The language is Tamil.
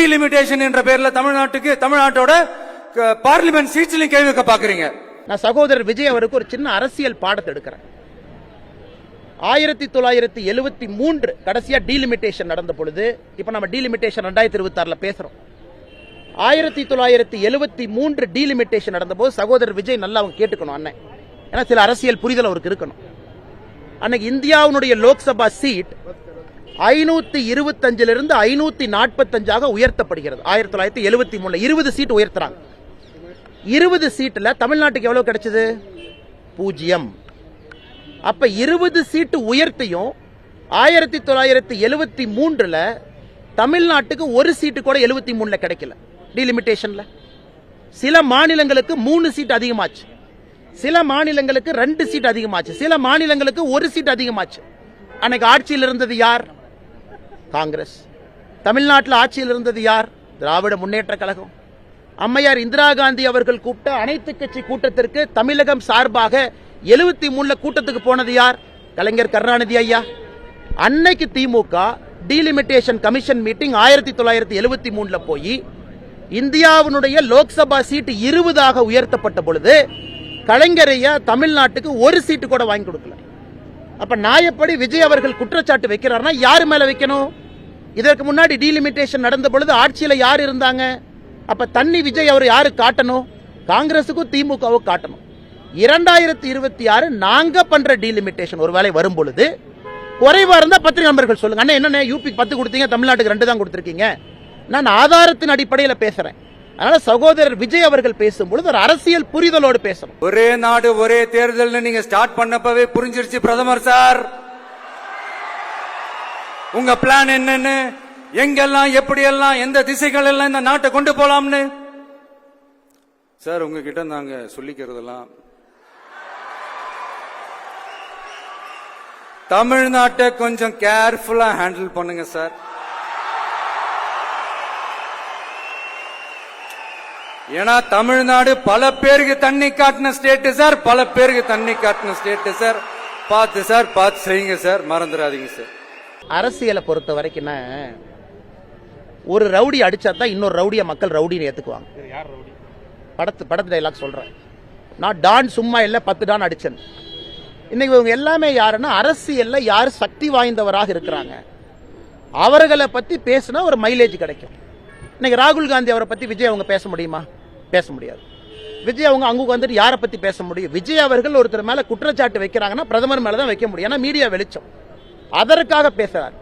டீலிமிட்டேஷன் என்ற பேர்ல தமிழ்நாட்டோட பார்லிமெண்ட் சீட்ஸ்லயும் கை வைக்க பாக்குறீங்க. நான் சகோதரர் விஜய் அவருக்கு ஒரு சின்ன அரசியல் பாடத்தை எடுக்கிறேன். 1973 கடைசியா டீலிமிட்டேஷன் நடந்த பொழுது, இப்ப நம்ம டீலிமிட்டேஷன் 2026 பேசுறோம். 1973 டீலிமிட்டேஷன் நடந்த போது சகோதரர் விஜய் நல்லா அவங்க கேட்டுக்கணும் அண்ணன், ஏன்னா சில அரசியல் புரிதல் அவருக்கு இருக்கணும். அன்னைக்கு இந்தியாவுடைய லோக்சபா சீட் 525 545 உயர்த்தப்படுகிறது. 1973 20 சீட் உயர்த்துறாங்க. 20 சீட்ல தமிழ்நாட்டுக்கு எவ்வளவு கிடைச்சது? 0. அப்ப 20 சீட்டு உயர்த்தியும் 1973 தமிழ்நாட்டுக்கு ஒரு சீட்டு கூட 73 கிடைக்கல. டீலிமிட்டேஷன்ல சில மாநிலங்களுக்கு 3 சீட் அதிகமாச்சு, சில மாநிலங்களுக்கு 2 சீட் அதிகமாச்சு, சில மாநிலங்களுக்கு 1 சீட் அதிகமாச்சு. அன்னைக்கு ஆட்சியில் இருந்தது யார்? காங்கிரஸ். தமிழ்நாட்டில் ஆட்சியில் இருந்தது யார்? திராவிட முன்னேற்ற கழகம். அம்மையார் இந்திரா காந்தி அவர்கள் கூப்பிட்ட அனைத்து கட்சி கூட்டத்திற்கு தமிழகம் சார்பாக 73 கூட்டத்துக்கு போனது யார்? கலைஞர் கருணாநிதி ஐயா. அன்னைக்கு திமுக டீலிமிட்டேஷன் கமிஷன் மீட்டிங் 1973 போய் இந்தியாவினுடைய லோக்சபா சீட் 20 உயர்த்தப்பட்ட பொழுது கலைஞர் ஐயா தமிழ்நாட்டுக்கு ஒரு சீட்டு கூட வாங்கி கொடுக்கல. அப்ப நியாயப்படி விஜய் அவர்கள் குற்றச்சாட்டு வைக்கிறார்னா யாரு மேல வைக்கணும்? இதற்கு முன்னாடி டீலிமிட்டேஷன் நடந்த பொழுது ஆட்சியில யார் இருந்தாங்க? அப்ப தண்ணி விஜய் அவர் யாரு காட்டணும்? காங்கிரசுக்கும் திமுகவும் காட்டணும். 2026 நாங்க பண்ற டீலிமிட்டேஷன் ஒருவேளை வரும் பொழுது குறைவா இருந்தா பத்திரிகை நண்பர்கள் சொல்லுங்க, அண்ணா என்ன யூபிக்கு 10 கொடுத்தீங்க, தமிழ்நாட்டுக்கு 2 தான் கொடுத்திருக்கீங்க. நான் ஆதாரத்தின் அடிப்படையில் பேசுறேன். அதனால சகோதரர் விஜய் அவர்கள் பேசும்பொழுது ஒரு அரசியல் புரிதலோடு பேசணும். ஒரே நாடு ஒரே தேர்தல் நீங்க ஸ்டார்ட் பண்ணப்பவே புரிஞ்சிருச்சு பிரதமர் சார், உங்க பிளான் என்னன்னு, எங்கெல்லாம் எப்படியெல்லாம் எந்த திசைகள் எல்லாம் இந்த நாட்டை கொண்டு போலாம்னு. சார் உங்ககிட்ட நாங்க சொல்லிக்கிறதெல்லாம் தமிழ்நாட்டை கொஞ்சம் கேர்ஃபுல்லா ஹேண்டில் பண்ணுங்க சார். ஏன்னா தமிழ்நாடு பல பேருக்கு தண்ணி காட்டின ஸ்டேட் சார், பல பேருக்கு தண்ணி காட்டின ஸ்டேட் சார். பார்த்து செய்யுங்க சார், மறந்துடாதீங்க சார். அரசியலை பொறுத்த வரைக்கும் ஒரு ரவுடி அடிச்சா தான் இன்னொரு ரவுடிய மக்கள் ரவுடின்னு ஏத்துக்குவாங்க. படத்து டைலாக் சொல்றேன். நான் டான் சும்மா இல்ல 10 டான் அடிச்சேன். இன்னைக்கு இவங்க எல்லாமே யாருன்னா அரசியல்ல யார் சக்தி வாய்ந்தவராக இருக்கிறாங்க அவர்களை பத்தி பேசினா ஒரு மைலேஜ் கிடைக்கும். இன்னைக்கு ராகுல் காந்தி அவரை பத்தி விஜய் அவங்க பேச முடியுமா? பேச முடியாது. விஜய் அவங்க அங்க வந்துட்டு யாரை பத்தி பேச முடியும்? விஜய் அவர்கள் ஒருத்தர் மேல குற்றச்சாட்டு வைக்கிறாங்கன்னா பிரதமர் மேலதான் வைக்க முடியும், ஏன்னா மீடியா வெளிச்சம், அதற்காக பேசுறாரு.